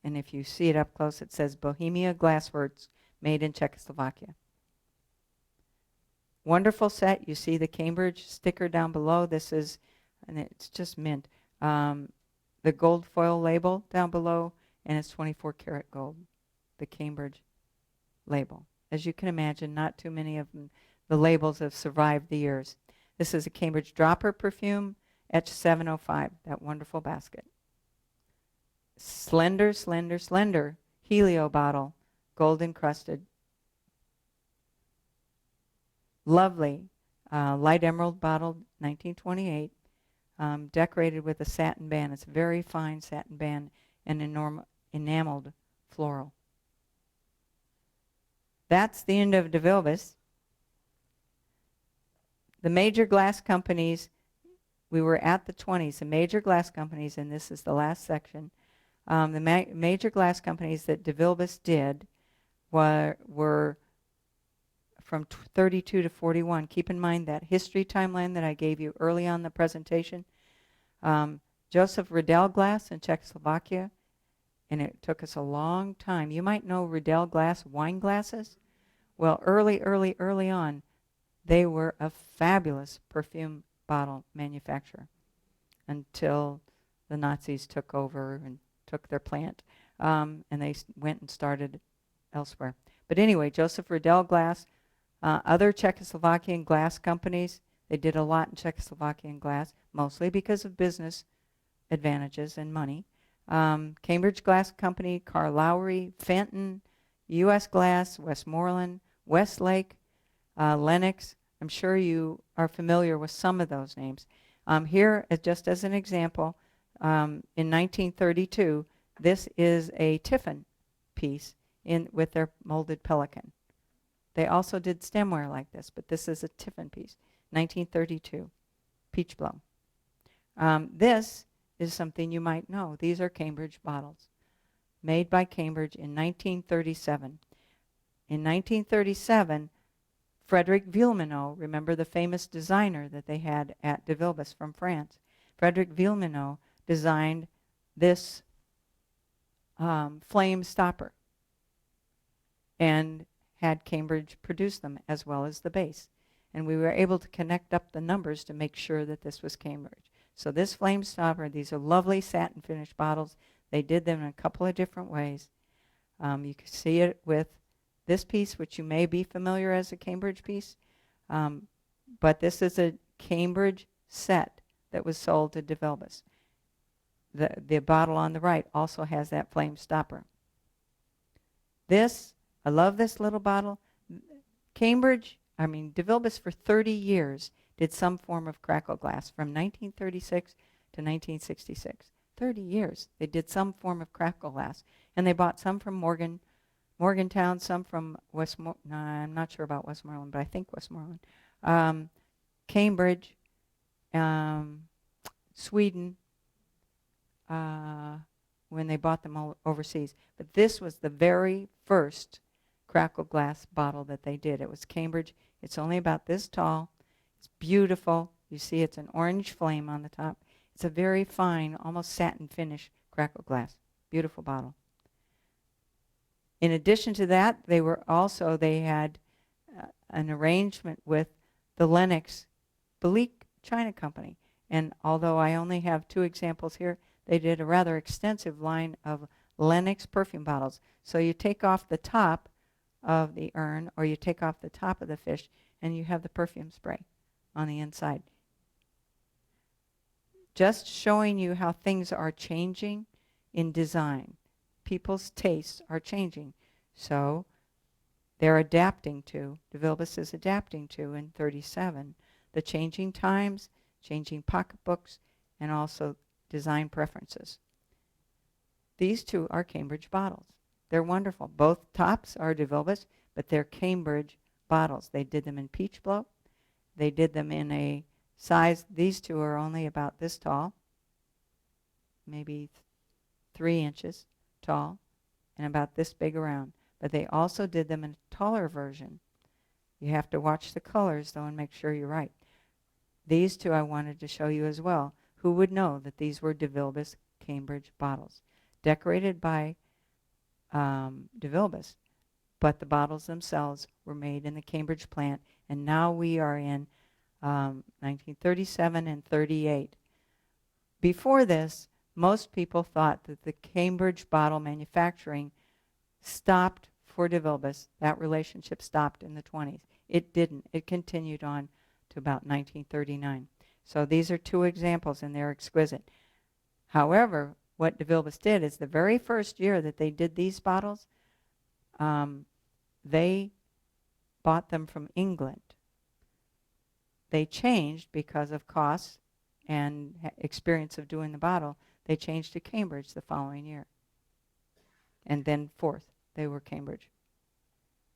And if you see it up close, it says Bohemia Glassworks, made in Czechoslovakia. Wonderful set. You see the Cambridge sticker down below. This is, and it's just mint, the gold foil label down below, and it's 24 karat gold, the Cambridge label. As you can imagine, not too many of them, the labels have survived the years. This is a Cambridge dropper perfume, etched 705, that wonderful basket. Slender, slender, slender helio bottle, gold encrusted. Lovely, light emerald bottle, 1928, decorated with a satin band. It's a very fine satin band and enameled floral. That's the end of De Vilbis. The major glass companies, we were at the 20s, the major glass companies, and this is the last section. The major glass companies that De Vilbis did were from 32 to 41. Keep in mind that history timeline that I gave you early on in the presentation. Joseph Riedel glass in Czechoslovakia, and it took us a long time. You might know Riedel glass wine glasses. Well, early on, they were a fabulous perfume bottle manufacturer until the Nazis took over and took their plant, and they went and started elsewhere. But anyway, Joseph Riedel glass, other Czechoslovakian glass companies, they did a lot in Czechoslovakian glass, mostly because of business advantages and money. Cambridge Glass Company, Carl Lowry, Fenton, U.S. Glass, Westmoreland, Westlake, Lennox. I'm sure you are familiar with some of those names. Here, just as an example, in 1932, this is a tiffin piece with their molded pelican. They also did stemware like this, but this is a tiffin piece, 1932, peach blow. This is something you might know. These are Cambridge bottles, made by Cambridge in 1937. In 1937, Frederic Villeminot, remember the famous designer that they had at De Vilbis from France, Frederic Villeminot designed this flame stopper and had Cambridge produce them as well as the base. And we were able to connect up the numbers to make sure that this was Cambridge. So this flame stopper, these are lovely satin finished bottles. They did them in a couple of different ways. You can see it with this piece, which you may be familiar as a Cambridge piece. But this is a Cambridge set that was sold to De Vilbis. The bottle on the right also has that flame stopper. This, I love this little bottle. De Vilbis for 30 years did some form of crackle glass from 1936 to 1966. 30 years they did some form of crackle glass. And they bought some from Morgan Morgantown, some from no, I'm not sure about Westmoreland, but I think Westmoreland. Cambridge, Sweden, when they bought them all overseas. But this was the very first crackle glass bottle that they did. It was Cambridge. It's only about this tall. It's beautiful. You see it's an orange flame on the top. It's a very fine, almost satin finish crackle glass. Beautiful bottle. In addition to that, they had an arrangement with the Lenox Belique China Company. And although I only have 2 examples here, they did a rather extensive line of Lenox perfume bottles. So you take off the top of the urn, or you take off the top of the fish, and you have the perfume spray on the inside. Just showing you how things are changing in design. People's tastes are changing. So they're adapting to, De Vilbiss is adapting to in 37, the changing times, changing pocketbooks, and also design preferences. These 2 are Cambridge bottles. They're wonderful. Both tops are De Vilbiss, but they're Cambridge bottles. They did them in peach blow. They did them in a size, these 2 are only about this tall, maybe 3 inches tall, and about this big around. But they also did them in a taller version. You have to watch the colors, though, and make sure you're right. These 2 I wanted to show you as well. Who would know that these were De Vilbiss Cambridge bottles? Decorated by De Vilbiss, but the bottles themselves were made in the Cambridge plant, and now we are in 1937 and 38. Before this, most people thought that the Cambridge bottle manufacturing stopped for De Vilbiss. That relationship stopped in the 20s. It didn't. It continued on to about 1939. So these are 2 examples, and they're exquisite. However, what De Vilbiss did is the very first year that they did these bottles, they bought them from England. They changed because of costs and experience of doing the bottle. They changed to Cambridge the following year. And then forth, they were Cambridge.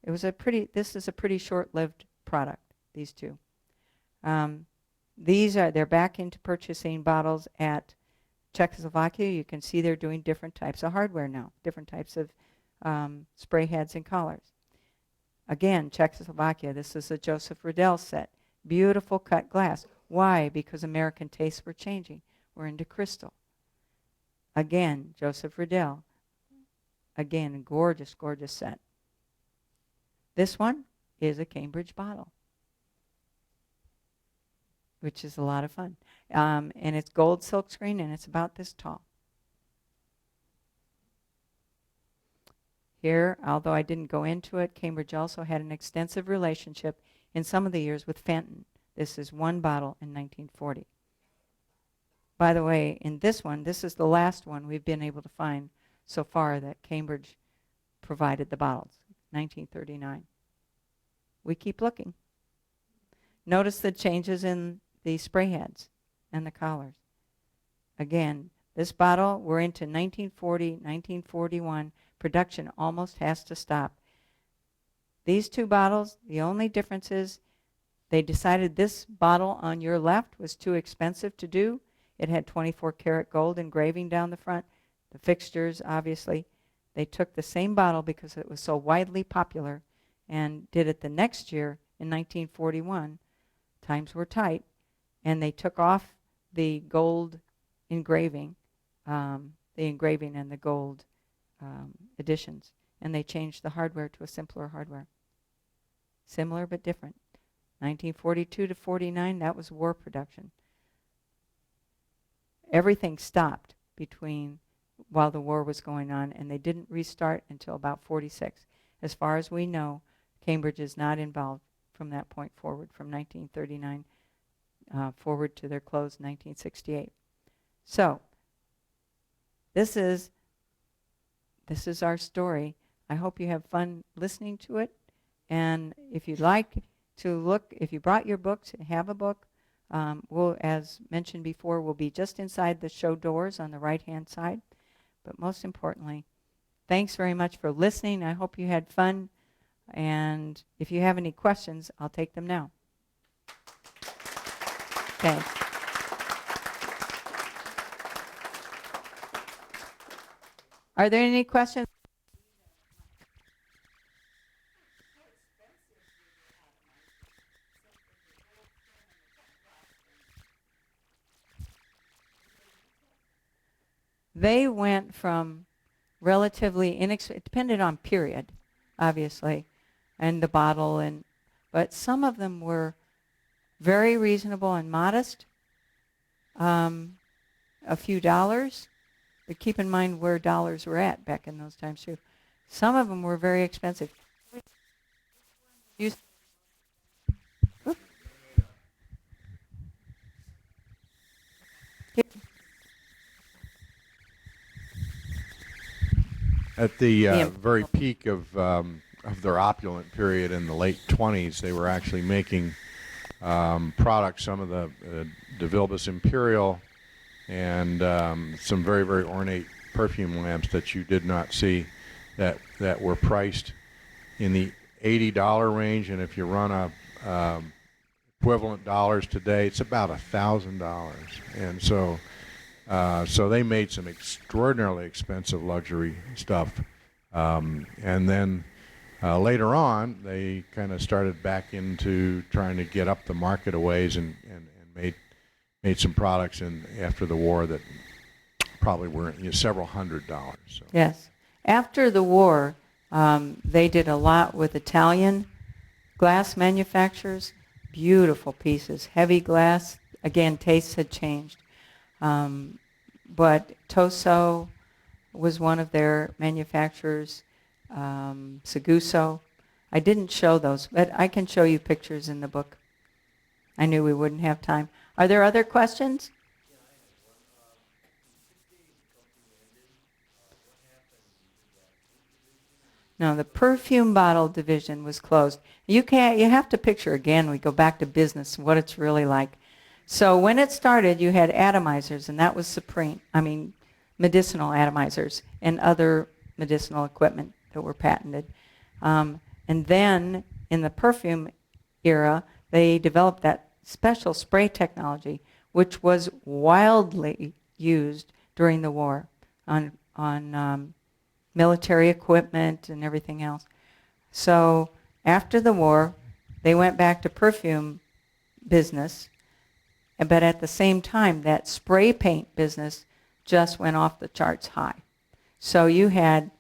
This is a pretty short-lived product, these 2. They're back into purchasing bottles at Czechoslovakia. You can see they're doing different types of hardware now, different types of spray heads and collars. Again, Czechoslovakia, this is a Joseph Riddell set. Beautiful cut glass. Why? Because American tastes were changing. We're into crystal. Again, Joseph Riddell. Again, a gorgeous, gorgeous set. This one is a Cambridge bottle, which is a lot of fun. And it's gold silkscreen, and it's about this tall. Here, although I didn't go into it, Cambridge also had an extensive relationship in some of the years with Fenton. This is one bottle in 1940. By the way, in this one, this is the last one we've been able to find so far that Cambridge provided the bottles, 1939. We keep looking. Notice the changes in the spray heads and the collars. Again, this bottle, we're into 1940, 1941. Production almost has to stop. These 2 bottles, the only difference is they decided this bottle on your left was too expensive to do. It had 24 karat gold engraving down the front. The fixtures, obviously. They took the same bottle because it was so widely popular and did it the next year in 1941. Times were tight, and they took off the gold engraving, and the gold editions, and they changed the hardware to a simpler hardware. Similar but different. 1942 to 49, that was war production. Everything stopped while the war was going on, and they didn't restart until about 46. As far as we know, Cambridge is not involved from that point forward, from 1939 forward to their close 1968. So, this is our story. I hope you have fun listening to it. And if you'd like to look, if you brought your books, have a book, we'll, as mentioned before, we'll be just inside the show doors on the right-hand side. But most importantly, thanks very much for listening. I hope you had fun. And if you have any questions, I'll take them now. Okay. Are there any questions? They went from relatively inexpensive, it depended on period, obviously, and the bottle, but some of them were very reasonable and modest, a few dollars, but keep in mind where dollars were at back in those times too. Some of them were very expensive. At the very peak of their opulent period in the late 20s, they were actually making products, some of the DeVilbiss Imperial and some very, very ornate perfume lamps that you did not see that were priced in the $80 range, and if you run a equivalent dollars today, it's about $1,000. And so they made some extraordinarily expensive luxury stuff. And then later on, they kind of started back into trying to get up the market a ways and made some products after the war that probably were several $100s. So. Yes. After the war, they did a lot with Italian glass manufacturers, beautiful pieces, heavy glass. Again, tastes had changed. But Toso was one of their manufacturers, Seguso. I didn't show those, but I can show you pictures in the book. I knew we wouldn't have time. Are there other questions? No, the perfume bottle division was closed. You have to picture again, we go back to business, what it's really like. So when it started, you had atomizers, and that was supreme. Medicinal atomizers and other medicinal equipment that were patented. And then in the perfume era, they developed that special spray technology, which was wildly used during the war on military equipment and everything else. So after the war, they went back to perfume business. But at the same time, that spray paint business just went off the charts high. So you had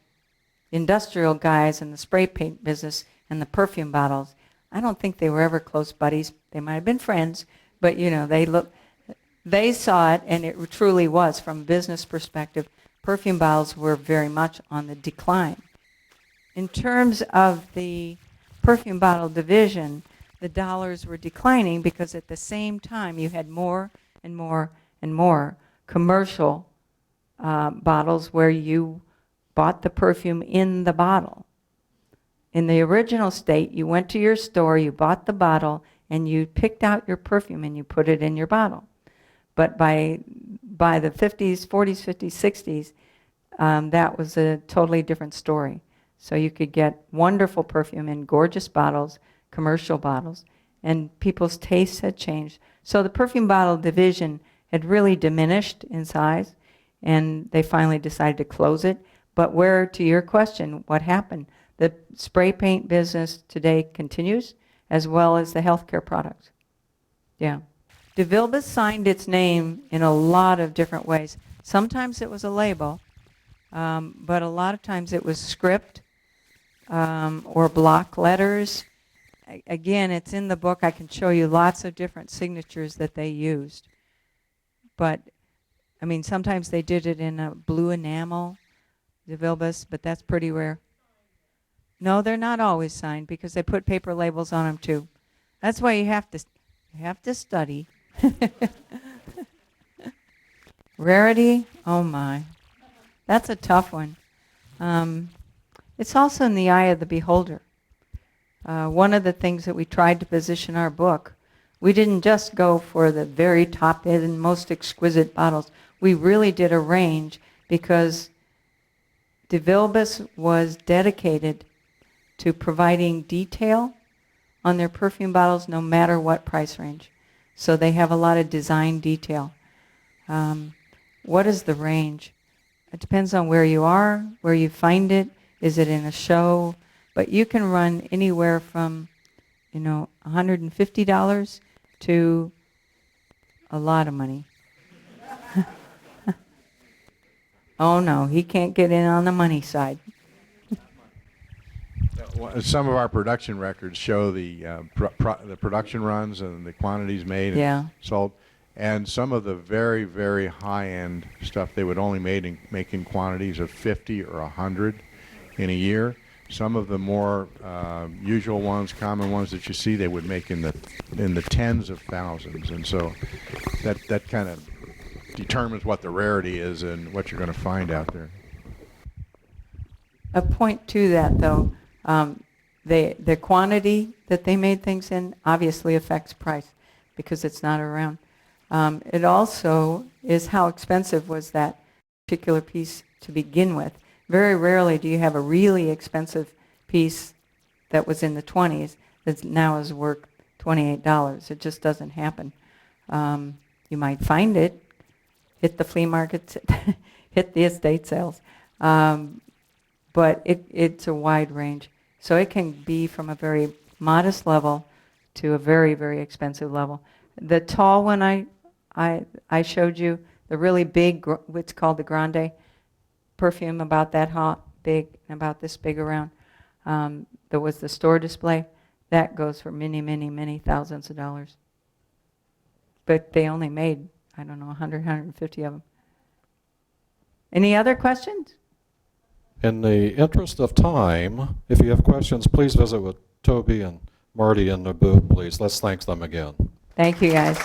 industrial guys in the spray paint business and the perfume bottles. I don't think they were ever close buddies. They might have been friends, but they saw it, and it truly was, from a business perspective, perfume bottles were very much on the decline. In terms of the perfume bottle division, the dollars were declining because at the same time you had more and more and more commercial bottles where you bought the perfume in the bottle. In the original state, you went to your store, you bought the bottle, and you picked out your perfume and you put it in your bottle. But by the 50s, 40s, 50s, 60s, that was a totally different story. So you could get wonderful perfume in gorgeous bottles, commercial bottles, and people's tastes had changed. So the perfume bottle division had really diminished in size, and they finally decided to close it. But to your question, what happened? The spray paint business today continues, as well as the healthcare products. Yeah. DeVilbiss signed its name in a lot of different ways. Sometimes it was a label, but a lot of times it was script or block letters. Again, it's in the book. I can show you lots of different signatures that they used. But, sometimes they did it in a blue enamel, DeVilbiss, but that's pretty rare. No, they're not always signed because they put paper labels on them too. That's why you have to study. Rarity, oh my. That's a tough one. It's also in the eye of the beholder. One of the things that we tried to position our book, we didn't just go for the very top end, most exquisite bottles. We really did a range because DeVilbiss was dedicated to providing detail on their perfume bottles no matter what price range. So they have a lot of design detail. What is the range? It depends on where you are, where you find it. Is it in a show? But you can run anywhere from, $150 to a lot of money. Oh no, he can't get in on the money side. Some of our production records show the production runs and the quantities made and sold. And some of the very, very high-end stuff they would only make in quantities of 50 or 100 in a year. Some of the more usual ones, common ones that you see, they would make in the tens of thousands. And so that kind of determines what the rarity is and what you're going to find out there. A point to that, though, the quantity that they made things in obviously affects price because it's not around. It also is how expensive was that particular piece to begin with. Very rarely do you have a really expensive piece that was in the 20s that now is worth $28. It just doesn't happen. You might find it, hit the flea markets, hit the estate sales. But it's a wide range. So it can be from a very modest level to a very, very expensive level. The tall one I showed you, the really big, what's called the Grande perfume, about that big, about this big around, there was the store display. That goes for many, many, many thousands of dollars. But they only made, 100, 150 of them. Any other questions? In the interest of time, if you have questions, please visit with Toby and Marty in the booth, please. Let's thank them again. Thank you, guys.